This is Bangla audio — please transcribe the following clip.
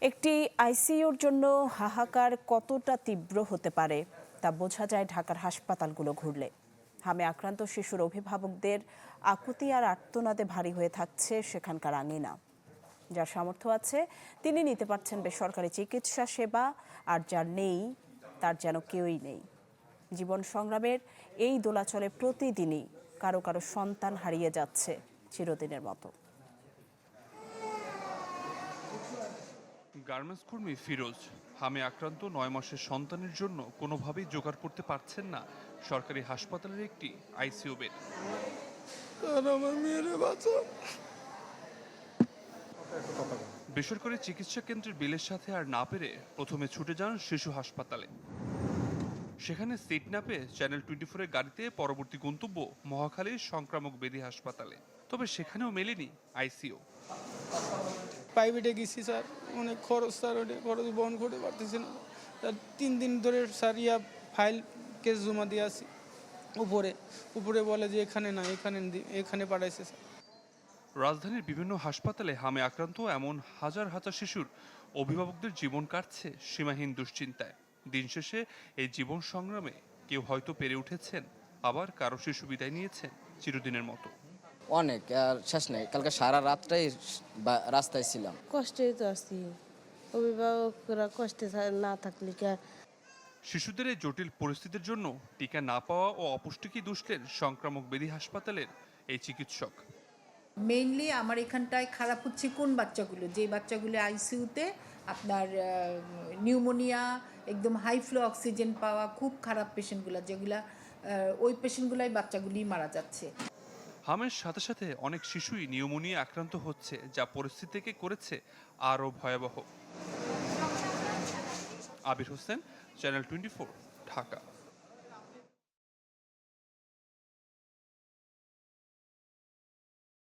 একটি আইসিইউর জন্য হাহাকার কতটা তীব্র হতে পারে তা বোঝা যায় ঢাকার হাসপাতালগুলো ঘুরলে। হামে আক্রান্ত শিশুর অভিভাবকদের আকুতি আর আর্তনাদে ভারী হয়ে থাকছে সেখানকার আঙিনা। যার সামর্থ্য আছে তিনি নিতে পারছেন বেসরকারি চিকিৎসা সেবা, আর যার নেই তার যেন কেউই নেই। জীবন সংগ্রামের এই দোলাচলে প্রতিদিনই কারো কারো সন্তান হারিয়ে যাচ্ছে চিরদিনের মতো। গার্মেন্টস কর্মী ফিরোজ হামে আক্রান্ত ৯ মাসের সন্তানের জন্য কোনোভাবেই জোগাড় করতে পারছেন না সরকারি হাসপাতালের একটি আইসিইউ বেড। বেসরকারি চিকিৎসা কেন্দ্রের বিলের সাথে আর না পেরে প্রথমে ছুটে যান শিশু হাসপাতালে। সেখানে সিট না পেয়ে চ্যানেল 24-এর গাড়িতে পরবর্তী গন্তব্য মহাখালীর সংক্রামক ব্যাধি হাসপাতালে। তবে সেখানেও মেলেনি আইসিইউ। প্রাইভেটে গেছি স্যার, অনেক খরচ স্যার, ওটা খরচ বহন করতে পারতেছি না স্যার। 3 দিন ধরে স্যার ফাইল কেস জমা দিয়ে আসি উপরে বলে যে এখানে না, এখানে পাঠাইছে স্যার। রাজধানীর বিভিন্ন হাসপাতালে হামে আক্রান্ত এমন হাজার হাজার শিশুর অভিভাবকদের জীবন কাটছে সীমাহীন দুশ্চিন্তায়। দিন শেষে এই জীবন সংগ্রামে কেউ হয়তো পেরে উঠেছেন, আবার কারো শিশু বিদায় নিয়েছেন চিরদিনের মতো। অনেক আর শেষ নেই, কালকে সারা রাতটাই রাস্তায় ছিলাম। কষ্টেই তো আছি, অভিভাবকরা কষ্টে না থাকলে শিশুদের এই জটিল পরিস্থিতির জন্য টিকা না পাওয়া ও অপুষ্টিকে দুষলেন সংক্রামক ব্যাধি হাসপাতালের এই চিকিৎসক। মেইনলি আমার এখানটায় খারাপ হচ্ছে কোন বাচ্চাগুলো, যে বাচ্চাগুলো আইসিইউতে আপনার নিউমোনিয়া, একদম হাই ফ্লো অক্সিজেন পাওয়া খুব খারাপ পেশেন্টগুলো, যেগুলা ওই পেশেন্টগুলাই বাচ্চাগুলি মারা যাচ্ছে। হামের সাথে সাথে অনেক শিশুই নিউমোনিয়া আক্রান্ত হচ্ছে, যা পরিস্থিতিকে করেছে আরও ভয়াবহ। আবির হোসেন, চ্যানেল 24, ঢাকা।